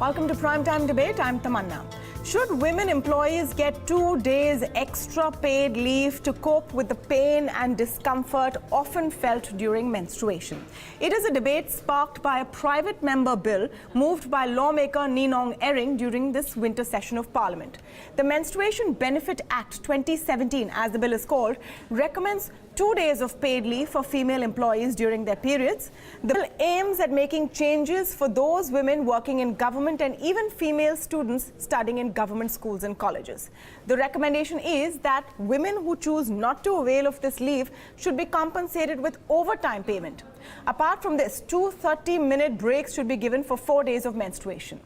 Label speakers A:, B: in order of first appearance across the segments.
A: Welcome to Primetime Debate. I'm Tamanna. Should women employees get 2 days extra paid leave to cope with the pain and discomfort often felt during menstruation? It is a debate sparked by a private member bill moved by lawmaker Ninong Ering during this winter session of Parliament. The Menstruation Benefit Act 2017, as the bill is called, recommends 2 days of paid leave for female employees during their periods. The bill aims at making changes for those women working in government and even female students studying in government schools and colleges. The recommendation is that women who choose not to avail of this leave should be compensated with overtime payment. Apart from this, 2 30-minute breaks should be given for 4 days of menstruation.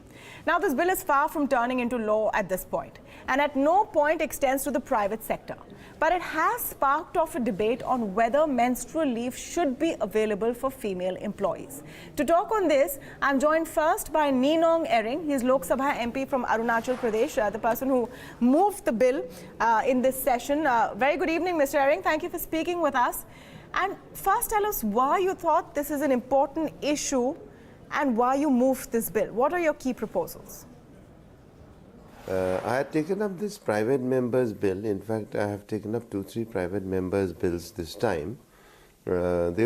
A: Now, this bill is far from turning into law at this point, and at no point extends to the private sector. But it has sparked off a debate on whether menstrual leave should be available for female employees. To talk on this, I'm joined first by Ninong Ering. He's Lok Sabha MP from Arunachal Pradesh, the person who moved the bill in this session. Very good evening, Mr. Ering. Thank you for speaking with us. And first, tell us why you thought this is an important issue and why you moved this bill. What are your key proposals?
B: I had taken up this private members bill. In fact, I have taken up 2-3 private members bills this time. They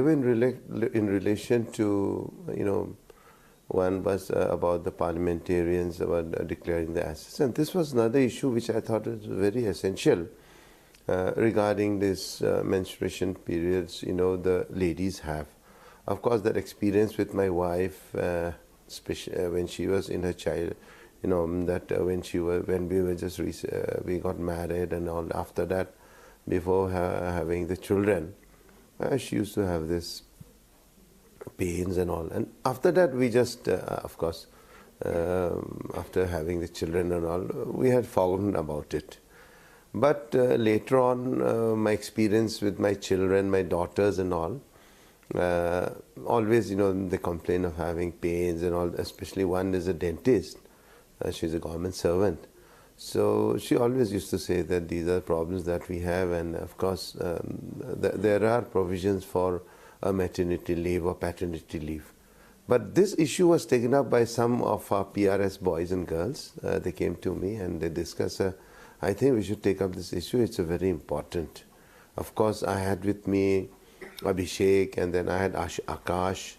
B: were in relation to, one was about the parliamentarians, about declaring the assets. And this was another issue which I thought was very essential regarding this menstruation periods, the ladies have. Of course, that experience with my wife, especially when she was in her child, that when we were just we got married and all. After that, before having the children, she used to have this pains and all. And after that, we just, of course, after having the children and all, we had forgotten about it. But later on, my experience with my children, my daughters and all, always, they complain of having pains and all, especially one is a dentist. She's a government servant. So she always used to say that these are problems that we have, and of course there are provisions for a maternity leave or paternity leave. But this issue was taken up by some of our PRS boys and girls. They came to me and they discussed, I think we should take up this issue, it's a very important. Of course, I had with me Abhishek, and then I had Akash,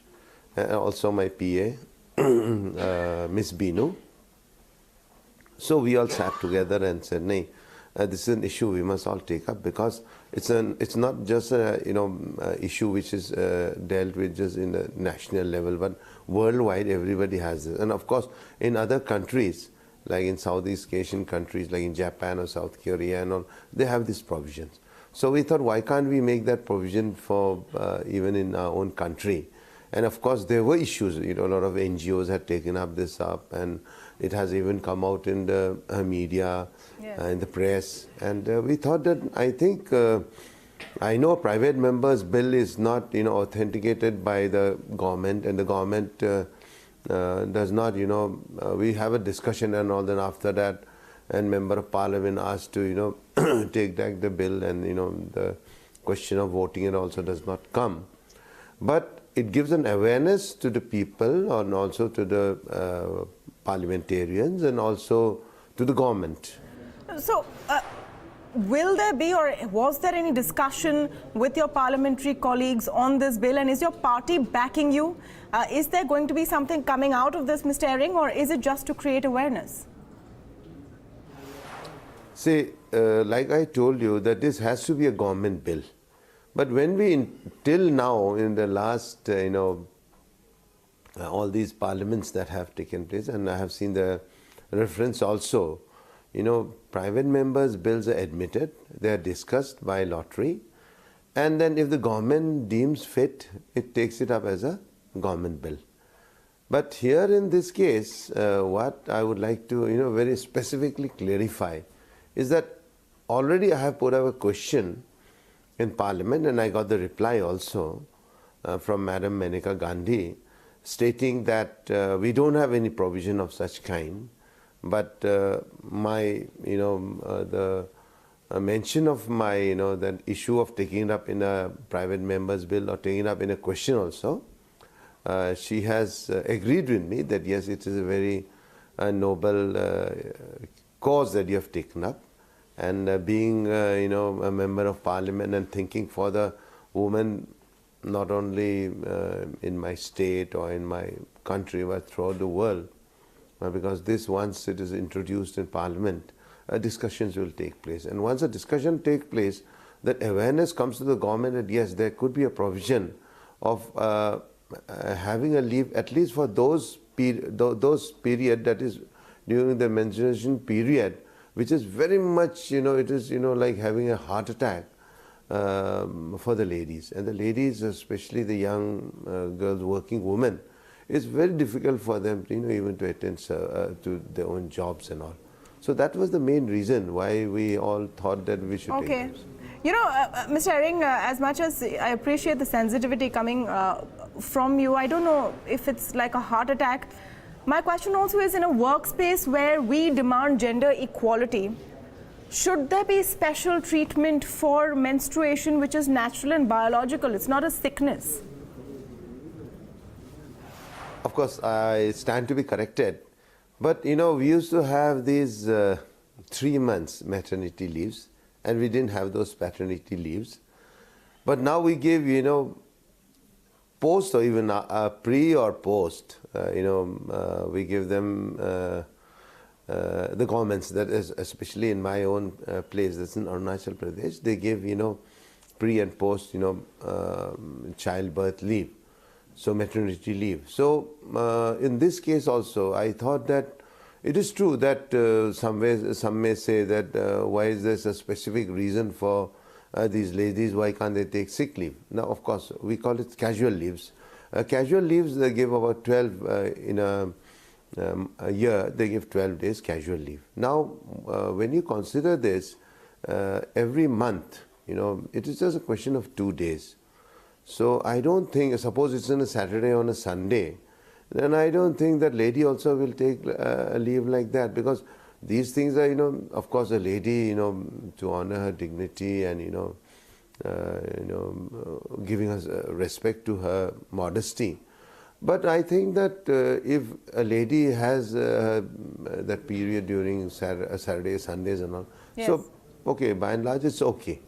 B: and also my PA, Miss Binu. So we all sat together and said, "Nay, this is an issue we must all take up, because it's not just a issue which is dealt with just in the national level, but worldwide everybody has this. And of course, in other countries, like in Southeast Asian countries, like in Japan or South Korea and all, they have these provisions. So we thought, why can't we make that provision for even in our own country? And of course, there were issues. A lot of NGOs had taken up this up, and it has even come out in the media, in the press. And we thought that, I think, I know a private member's bill is not, authenticated by the government, and the government does not, we have a discussion and all. Then after that, and member of parliament asked to, take back the bill, and, the question of voting and also does not come. But it gives an awareness to the people, and also to the parliamentarians, and also to the government.
A: So, will there be, or was there any discussion with your parliamentary colleagues on this bill, and is your party backing you? Is there going to be something coming out of this, Mr. Ering, or is it just to create awareness?
B: See, like I told you, that this has to be a government bill. But when we, till now, in the last, all these parliaments that have taken place, and I have seen the reference also, private members' bills are admitted, they are discussed by lottery, and then if the government deems fit, it takes it up as a government bill. But here in this case, what I would like to, very specifically clarify is that already I have put up a question in Parliament, and I got the reply also from Madam Maneka Gandhi, stating that we don't have any provision of such kind, but my, the mention of my, that issue of taking it up in a private member's bill or taking it up in a question also, she has agreed with me that yes, it is a very a noble cause that you have taken up, and being a member of parliament and thinking for the women, not only in my state or in my country but throughout the world, because this, once it is introduced in parliament, discussions will take place, and once a discussion takes place, that awareness comes to the government that yes, there could be a provision of having a leave at least for those period, that is during the menstruation period, which is very much, it is like having a heart attack for the ladies, and the ladies, especially the young girls, working women, it's very difficult for them to, even to attend to their own jobs and all. So that was the main reason why we all thought that we should take this.
A: Mr. Ehring, as much as I appreciate the sensitivity coming from you, I don't know if it's like a heart attack. My question also is, in a workspace where we demand gender equality, should there be special treatment for menstruation, which is natural and biological? It's not a sickness.
B: Of course, I stand to be corrected. But, we used to have these 3 months maternity leaves, and we didn't have those paternity leaves. But now we give, post or even pre or post, we give them, the governments, that is especially in my own place, that's in Arunachal Pradesh, they give, pre and post, childbirth leave. So maternity leave. So in this case also, I thought that it is true that some may say that why is there a specific reason for these ladies, why can't they take sick leave? Now, of course, we call it casual leaves. Casual leaves, they give about 12 in a year, they give 12 days casual leave. Now, when you consider this, every month, it is just a question of 2 days. So I don't think, suppose it's on a Saturday or on a Sunday, then I don't think that lady also will take a leave like that, because these things are, of course, a lady, to honor her dignity and, giving us respect to her modesty. But I think that if a lady has that period during Saturdays, Sundays and all,
A: yes.
B: So, okay, by and large, it's okay.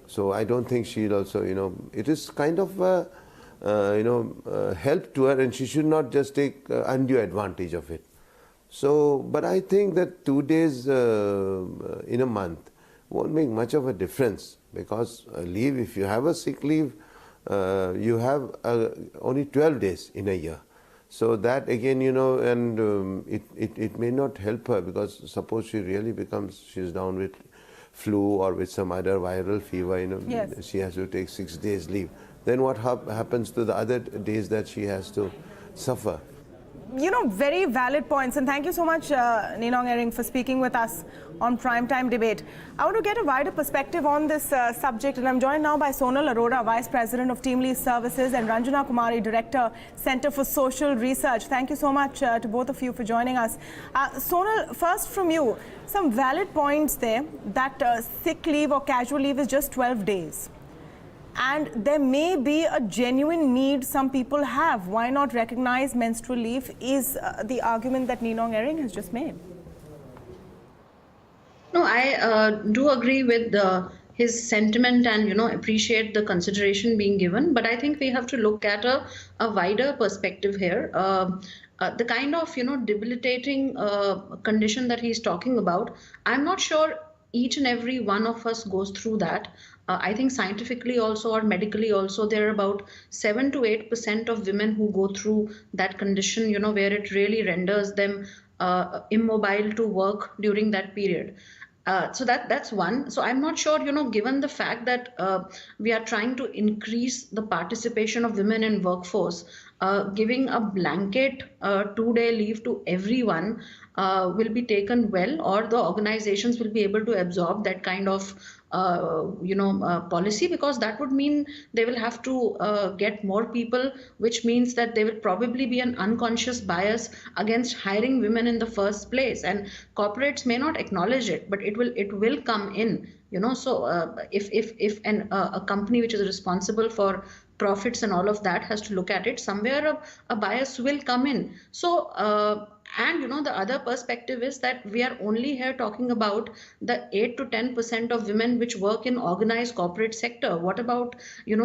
B: So I don't think she'll also, it is kind of, help to her, and she should not just take undue advantage of it. So, but I think that 2 days in a month won't make much of a difference, because leave, if you have a sick leave, you have only 12 days in a year. So that again, and it may not help her, because suppose she really becomes, she's down with flu or with some other viral fever,
A: yes.
B: She has to take 6 days leave. Then what happens to the other days that she has to suffer?
A: Very valid points, and thank you so much, Ninong Ehring, for speaking with us on Primetime Debate. I want to get a wider perspective on this subject, and I'm joined now by Sonal Arora, Vice President of Team Lead Services, and Ranjana Kumari, Director, Center for Social Research. Thank you so much to both of you for joining us. Sonal, first from you, some valid points there that sick leave or casual leave is just 12 days. And there may be a genuine need some people have. Why not recognize menstrual leave is the argument that Ninong Ehring has just made.
C: No, I do agree with his sentiment and, appreciate the consideration being given. But I think we have to look at a wider perspective here. The kind of, debilitating condition that he's talking about, I'm not sure each and every one of us goes through that. I think scientifically also or medically also, there are about 7 to 8% of women who go through that condition, where it really renders them immobile to work during that period. So that's one. So I'm not sure, given the fact that we are trying to increase the participation of women in workforce, giving a blanket 2-day leave to everyone will be taken well, or the organizations will be able to absorb that kind of policy, because that would mean they will have to get more people, which means that there will probably be an unconscious bias against hiring women in the first place, and corporates may not acknowledge it, but it will come in. So if a company which is responsible for profits and all of that has to look at it, somewhere a bias will come in. So And the other perspective is that we are only here talking about the 8 to 10% of women which work in organized corporate sector. What about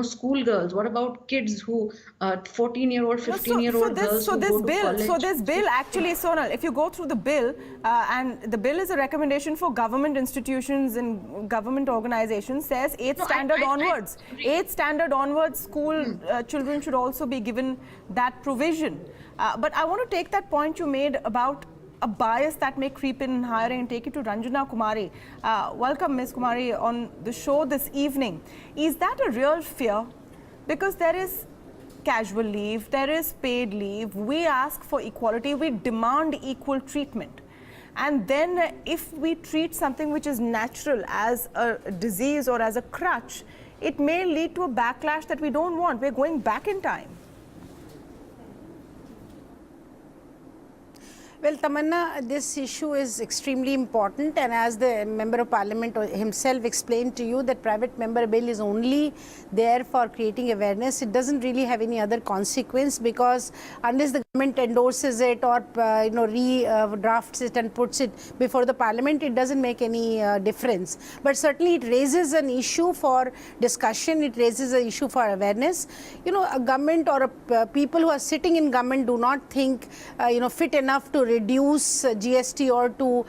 C: schoolgirls? What about kids who 14-year-old,
A: No,
C: 15-year-old girls who go to
A: so
C: college?
A: this bill actually, Sonal, if you go through the bill, and the bill is a recommendation for government institutions and government organizations, says eighth standard onwards. Eighth standard onwards, school children should also be given that provision. But I want to take that point you made about a bias that may creep in hiring and take it to Ranjana Kumari. Welcome, Ms. Kumari, on the show this evening. Is that a real fear? Because there is casual leave, there is paid leave, we ask for equality, we demand equal treatment. And then if we treat something which is natural as a disease or as a crutch, it may lead to a backlash that we don't want. We're going back in time.
D: Well, Tamanna, this issue is extremely important, and as the Member of Parliament himself explained to you, that private member bill is only there for creating awareness. It doesn't really have any other consequence, because unless the government endorses it or drafts it and puts it before the Parliament, it doesn't make any difference. But certainly it raises an issue for discussion, it raises an issue for awareness. A government or people who are sitting in government do not think fit enough to reduce GST or to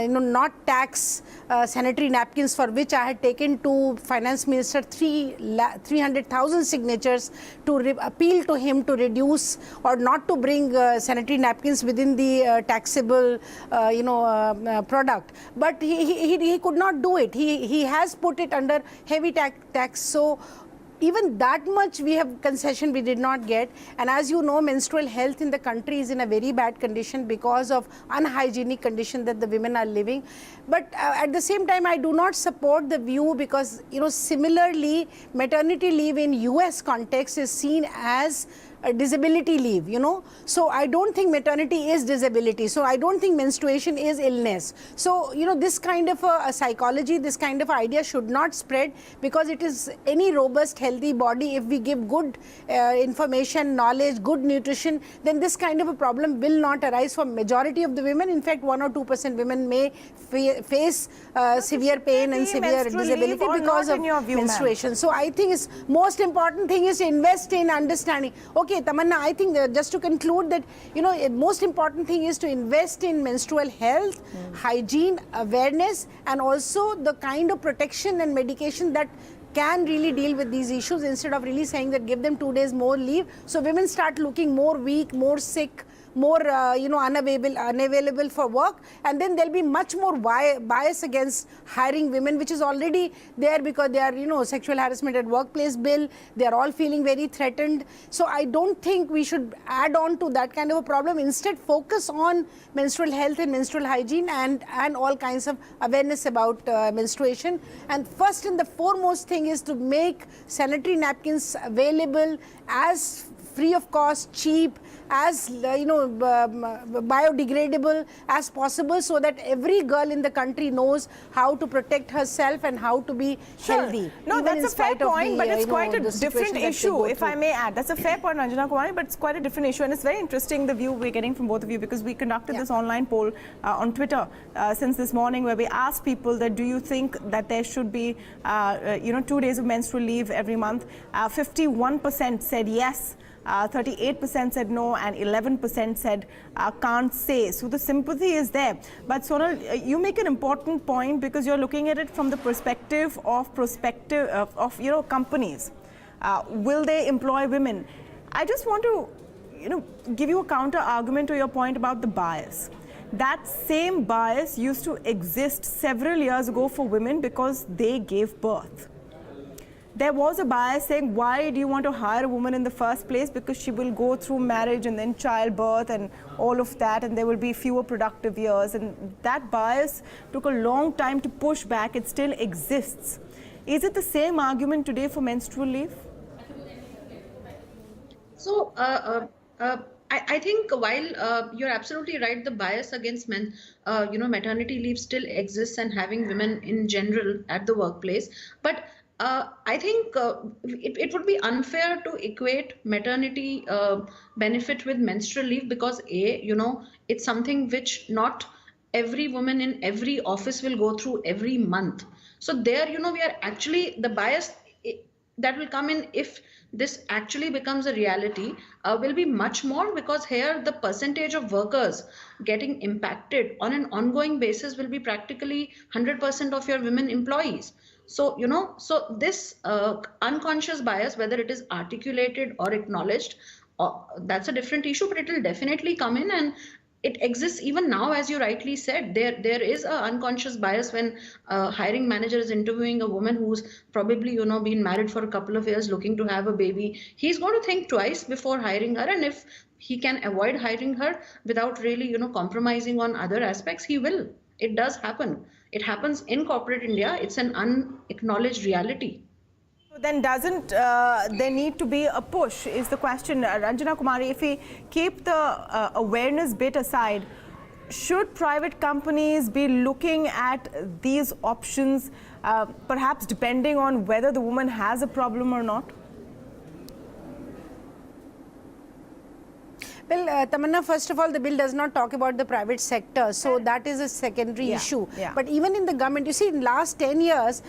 D: not tax sanitary napkins, for which I had taken to Finance Minister 300,000 signatures to appeal to him to reduce or not to bring sanitary napkins within the taxable product. But he could not do it. He has put it under heavy tax. So even that much we have concession we did not get. And as you know, menstrual health in the country is in a very bad condition because of unhygienic condition that the women are living. But at the same time, I do not support the view, because similarly maternity leave in US context is seen as a disability leave, So I don't think maternity is disability. So I don't think menstruation is illness. So, this kind of a psychology, this kind of idea should not spread, because it is any robust, healthy body. If we give good information, knowledge, good nutrition, then this kind of a problem will not arise for majority of the women. In fact, 1 or 2% women may face severe pain and severe disability because of menstruation. So I think it's most important thing is to invest in understanding. Okay, Tamanna, I think just to conclude that, most important thing is to invest in menstrual health, hygiene, awareness, and also the kind of protection and medication that can really deal with these issues, instead of really saying that give them 2 days more leave. So women start looking more weak, more sick, more unavailable for work, and then there'll be much more bias against hiring women, which is already there, because they are sexual harassment at workplace bill, they are all feeling very threatened. So I don't think we should add on to that kind of a problem. Instead, focus on menstrual health and menstrual hygiene and all kinds of awareness about menstruation. And first and the foremost thing is to make sanitary napkins available as free of cost, cheap, as biodegradable as possible, so that every girl in the country knows how to protect herself and how to be healthy.
A: No, that's a fair point, but it's quite a different issue, if I may add. That's a fair point, Ranjana Kumari, but it's quite a different issue, and it's very interesting the view we're getting from both of you, because we conducted this online poll on Twitter since this morning, where we asked people that do you think that there should be 2 days of menstrual leave every month. 51% said yes. 38% said no, and 11% said can't say. So the sympathy is there. But Sonal, you make an important point, because you're looking at it from the perspective of companies. Will they employ women? I just want to give you a counter argument to your point about the bias. That same bias used to exist several years ago for women because they gave birth. There was a bias saying, why do you want to hire a woman in the first place? Because she will go through marriage and then childbirth and all of that, and there will be fewer productive years. And that bias took a long time to push back. It still exists. Is it the same argument today for menstrual leave?
C: So, I think while you're absolutely right, the bias against men, maternity leave still exists, and having women in general at the workplace. But I think it would be unfair to equate maternity benefit with menstrual leave because it's something which not every woman in every office will go through every month. So there, we are actually the bias that will come in if this actually becomes a reality will be much more, because here the percentage of workers getting impacted on an ongoing basis will be practically 100% of your women employees. So so this unconscious bias, whether it is articulated or acknowledged, that's a different issue, but it will definitely come in, and it exists even now. As you rightly said, there is a unconscious bias when a hiring manager is interviewing a woman who's probably been married for a couple of years, looking to have a baby. He's going to think twice before hiring her, and if he can avoid hiring her without really compromising on other aspects, he will. It does happen. It happens in corporate India. It's an unacknowledged reality.
A: So then doesn't there need to be a push is the question. Ranjana, Kumari, if we keep the awareness bit aside, should private companies be looking at these options, perhaps depending on whether the woman has a problem or not?
D: Well, Tamanna, first of all, the bill does not talk about the private sector, so that is a secondary issue. But even in the government, you see, in last 10 years,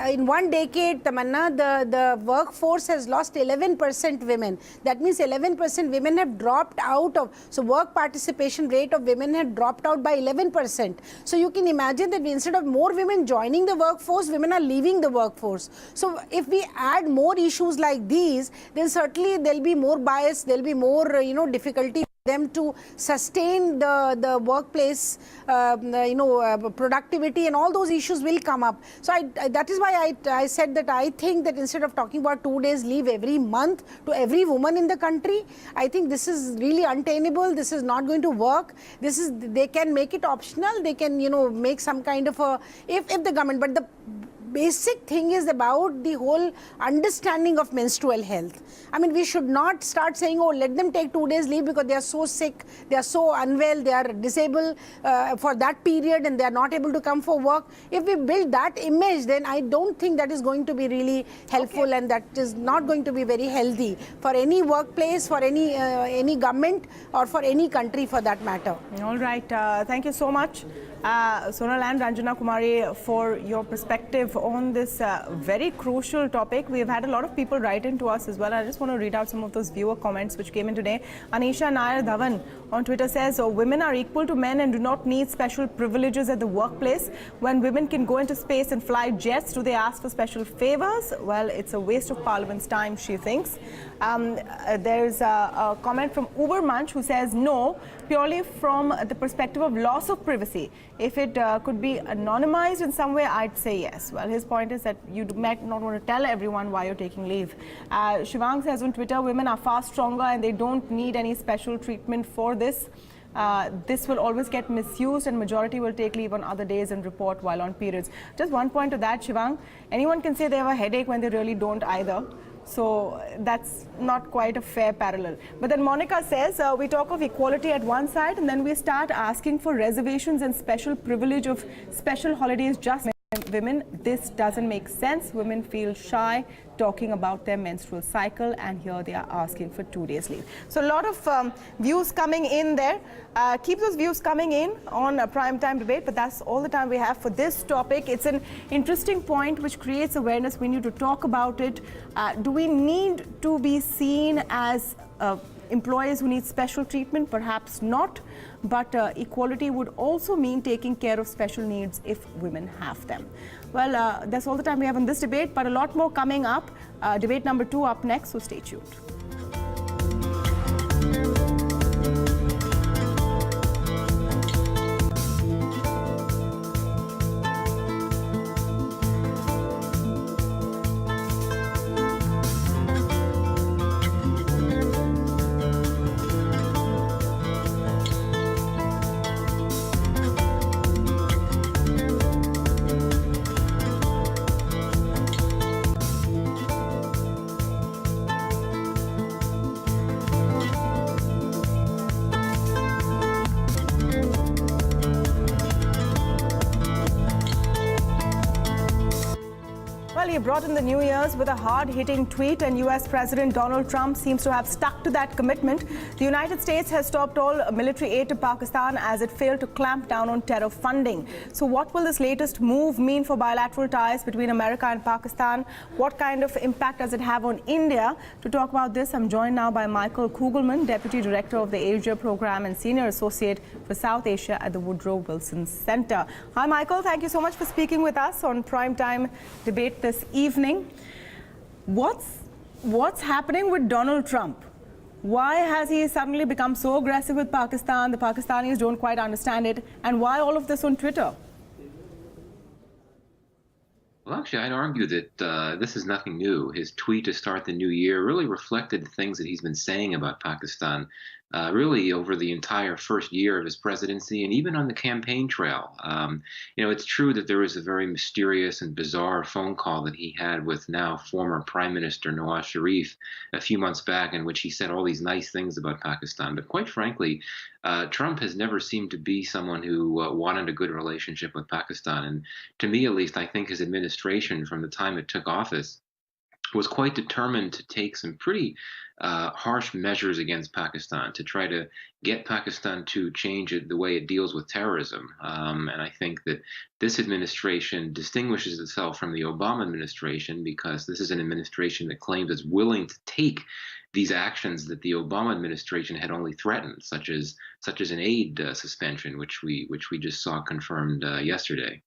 D: in one decade, Tamanna, the workforce has lost 11% women. That means 11% women have dropped out of, so work participation rate of women had dropped out by 11%. So you can imagine that instead of more women joining the workforce, women are leaving the workforce. So if we add more issues like these, then certainly there'll be more bias, there'll be more, difficulty them to sustain the workplace, productivity, and all those issues will come up. So that is why I said that I think that instead of talking about 2 days leave every month to every woman in the country, I think this is really untenable. This is not going to work. They can make it optional. They can make some kind of a, if the government, but the basic thing is about the whole understanding of menstrual health. I mean, we should not start saying, oh, let them take 2 days leave because they are so sick, they are so unwell, they are disabled for that period and they are not able to come for work. If we build that image, then I don't think that is going to be really helpful, and that is not going to be very healthy for any workplace, for any government, or for any country for that matter.
A: All right. Thank you so much, Sonal and Ranjana Kumari, for your perspective on this very crucial topic. We've had a lot of people write in to us as well. I just want to read out some of those viewer comments which came in today. Anisha Nair Dhawan on Twitter says, women are equal to men and do not need special privileges at the workplace. When women can go into space and fly jets, do they ask for special favors? Well, it's a waste of Parliament's time, she thinks. There's a comment from Ubermunch who says, no, purely from the perspective of loss of privacy. If it could be anonymized in some way, I'd say yes. Well, his point is that you might not want to tell everyone why you're taking leave. Shivang says on Twitter, women are far stronger and they don't need any special treatment for this. This will always get misused and majority will take leave on other days and report while on periods. Just one point to that, Shivang. Anyone can say they have a headache when they really don't either. So that's not quite a fair parallel. But then Monica says, we talk of equality at one side and then we start asking for reservations and special privilege of special holidays just women. This doesn't make sense. Women feel shy talking about their menstrual cycle, and here they are asking for 2 days leave. So a lot of views coming in there. Keep those views coming in on a Primetime Debate, but that's all the time we have for this topic. It's an interesting point which creates awareness. We need to talk about it. Do we need to be seen as employees who need special treatment? Perhaps not, but equality would also mean taking care of special needs if women have them. Well, that's all the time we have on this debate, but a lot more coming up. Debate number 2 up next, so stay tuned. Kumari brought in the New Year's with a hard-hitting tweet, and US President Donald Trump seems to have stuck to that commitment. The United States has stopped all military aid to Pakistan as it failed to clamp down on terror funding. So what will this latest move mean for bilateral ties between America and Pakistan? What kind of impact does it have on India? To talk about this, I'm joined now by Michael Kugelma, Deputy Director of the Asia Program and Senior Associate for South Asia at the Woodrow Wilson Center. Hi, Michael. Thank you so much for speaking with us on Primetime Debate this evening. What's happening with Donald Trump? Why has he suddenly become so aggressive with Pakistan? The Pakistanis don't quite understand it. And why all of this on Twitter?
E: Well, actually, I'd argue that this is nothing new. His tweet to start the new year really reflected the things that he's been saying about Pakistan, really over the entire first year of his presidency and even on the campaign trail. It's true that there was a very mysterious and bizarre phone call that he had with now former Prime Minister Nawaz Sharif a few months back, in which he said all these nice things about Pakistan. But quite frankly, Trump has never seemed to be someone who wanted a good relationship with Pakistan. And to me, at least, I think his administration, from the time it took office, was quite determined to take some pretty harsh measures against Pakistan to try to get Pakistan to change the way it deals with terrorism. And I think that this administration distinguishes itself from the Obama administration because this is an administration that claims it's willing to take these actions that the Obama administration had only threatened, such as an aid suspension, which we just saw confirmed yesterday.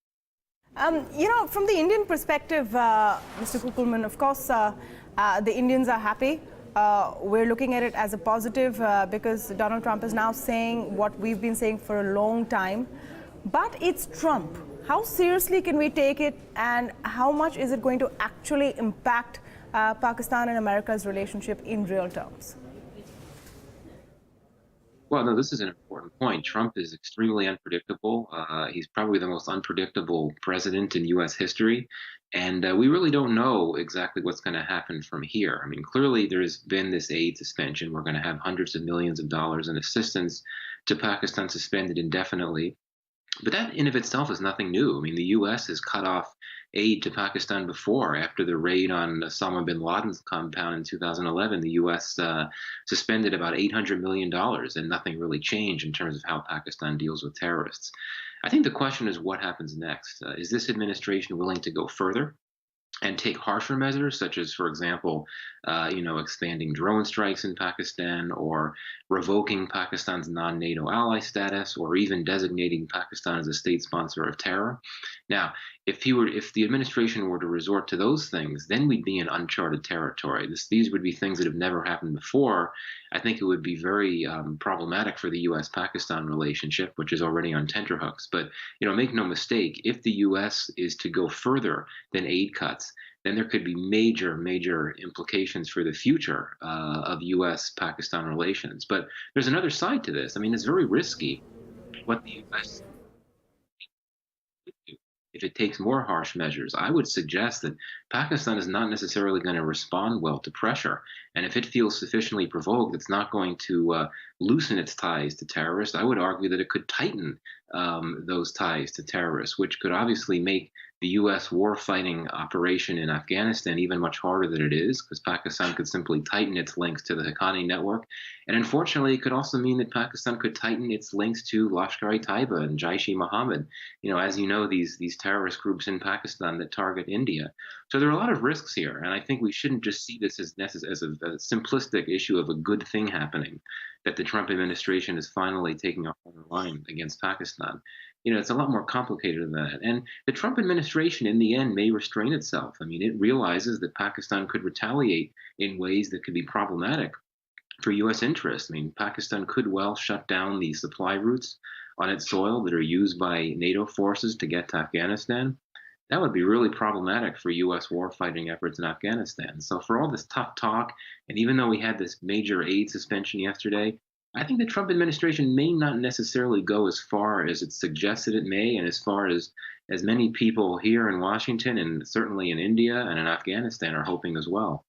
A: From the Indian perspective, Mr. Kugelma, of course, the Indians are happy. We're looking at it as a positive because Donald Trump is now saying what we've been saying for a long time. But it's Trump. How seriously can we take it, and how much is it going to actually impact Pakistan and America's relationship in real terms?
E: Well, no, this is an important point. Trump is extremely unpredictable. He's probably the most unpredictable president in U.S. history. And we really don't know exactly what's going to happen from here. I mean, clearly there's been this aid suspension. We're going to have hundreds of millions of dollars in assistance to Pakistan suspended indefinitely. But that in of itself is nothing new. I mean, the U.S. has cut off aid to Pakistan before. After the raid on Osama bin Laden's compound in 2011, the U.S. Suspended about $800 million, and nothing really changed in terms of how Pakistan deals with terrorists. I think the question is what happens next. Is this administration willing to go further and take harsher measures, such as, for example, expanding drone strikes in Pakistan, or revoking Pakistan's non-NATO ally status, or even designating Pakistan as a state sponsor of terror? Now, if the administration were to resort to those things, then we'd be in uncharted territory. These would be things that have never happened before. I think it would be very problematic for the U.S.-Pakistan relationship, which is already on tenterhooks. But make no mistake, if the U.S. is to go further than aid cuts, then there could be major, major implications for the future of U.S.-Pakistan relations. But there's another side to this. I mean, it's very risky what the U.S. do. If it takes more harsh measures, I would suggest that Pakistan is not necessarily going to respond well to pressure. And if it feels sufficiently provoked, it's not going to loosen its ties to terrorists. I would argue that it could tighten those ties to terrorists, which could obviously make the U.S. war-fighting operation in Afghanistan even much harder than it is, because Pakistan could simply tighten its links to the Haqqani network. And unfortunately, it could also mean that Pakistan could tighten its links to Lashkar-e-Taiba and Jaish-e-Mohammed. As you know, these terrorist groups in Pakistan that target India. So there are a lot of risks here, and I think we shouldn't just see this as a simplistic issue of a good thing happening, that the Trump administration is finally taking a harder line against Pakistan. It's a lot more complicated than that. And the Trump administration, in the end, may restrain itself. I mean, it realizes that Pakistan could retaliate in ways that could be problematic for U.S. interests. I mean, Pakistan could well shut down the supply routes on its soil that are used by NATO forces to get to Afghanistan. That would be really problematic for U.S. warfighting efforts in Afghanistan. So for all this tough talk, and even though we had this major aid suspension yesterday, I think the Trump administration may not necessarily go as far as it suggested it may, and as far as many people here in Washington and certainly in India and in Afghanistan are hoping as well.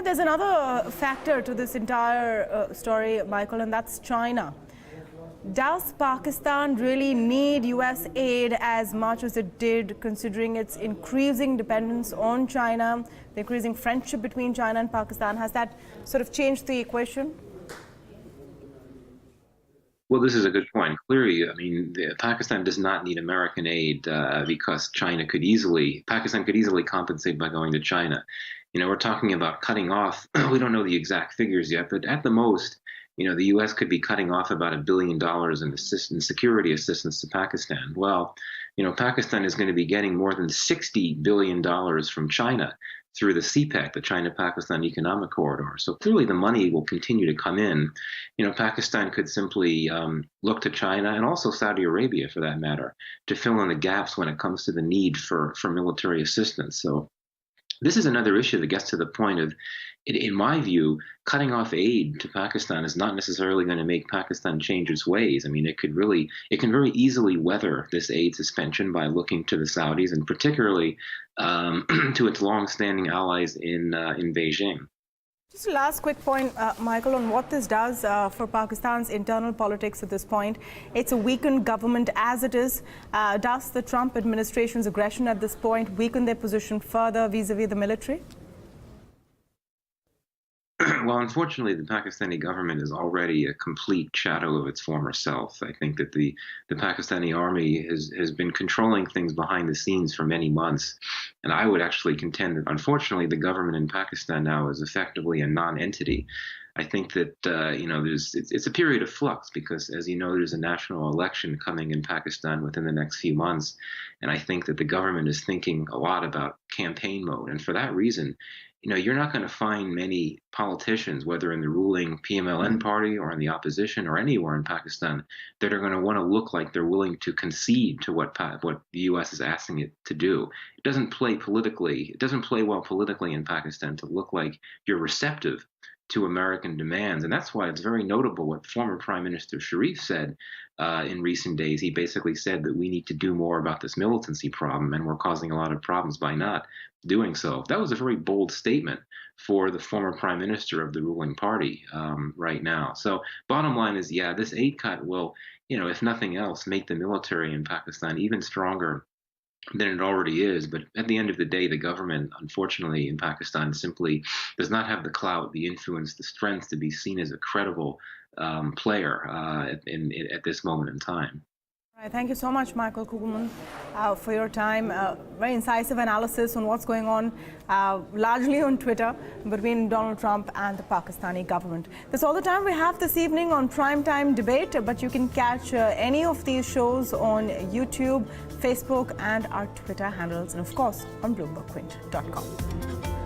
A: There's another factor to this entire story, Michael, and that's China. Does Pakistan really need US aid as much as it did, considering its increasing dependence on China, the increasing friendship between China and Pakistan? Has that sort of changed the equation?
E: Well, this is a good point. Clearly, I mean, Pakistan does not need American aid because Pakistan could easily compensate by going to China. You know, we're talking about cutting off, we don't know the exact figures yet, but at the most, you know, the U.S. could be cutting off about $1 billion in security assistance to Pakistan. Well, you know, Pakistan is going to be getting more than $60 billion from China through the CPEC, the China-Pakistan Economic Corridor. So clearly the money will continue to come in. You know, Pakistan could simply look to China and also Saudi Arabia, for that matter, to fill in the gaps when it comes to the need for military assistance. So this is another issue that gets to the point of, in my view, cutting off aid to Pakistan is not necessarily going to make Pakistan change its ways. I mean, it can very easily weather this aid suspension by looking to the Saudis, and particularly to its long-standing allies in Beijing.
A: Just a last quick point, Michael, on what this does for Pakistan's internal politics at this point. It's a weakened government as it is. Does the Trump administration's aggression at this point weaken their position further vis-a-vis the military?
E: Well, unfortunately, the Pakistani government is already a complete shadow of its former self. I think that the Pakistani army has been controlling things behind the scenes for many months. And I would actually contend that, unfortunately, the government in Pakistan now is effectively a non-entity. I think that, you know, it's a period of flux because, as you know, there's a national election coming in Pakistan within the next few months. And I think that the government is thinking a lot about campaign mode. And for that reason, you know, you're not going to find many politicians, whether in the ruling PMLN party or in the opposition or anywhere in Pakistan, that are going to want to look like they're willing to concede to what the U.S. is asking it to do. It doesn't play well politically in Pakistan to look like you're receptive to American demands. And that's why it's very notable what former Prime Minister Sharif said in recent days. He basically said that we need to do more about this militancy problem, and we're causing a lot of problems by not doing so. That was a very bold statement for the former Prime Minister of the ruling party right now. So bottom line is, yeah, this aid cut will, you know, if nothing else, make the military in Pakistan even stronger than it already is. But at the end of the day, the government, unfortunately, in Pakistan simply does not have the clout, the influence, the strength to be seen as a credible player at this moment in time.
A: All right, thank you so much, Michael Kugelma, for your time. Very incisive analysis on what's going on, largely on Twitter, between Donald Trump and the Pakistani government. That's all the time we have this evening on Primetime Debate, but you can catch any of these shows on YouTube, Facebook, and our Twitter handles, and of course on BloombergQuint.com.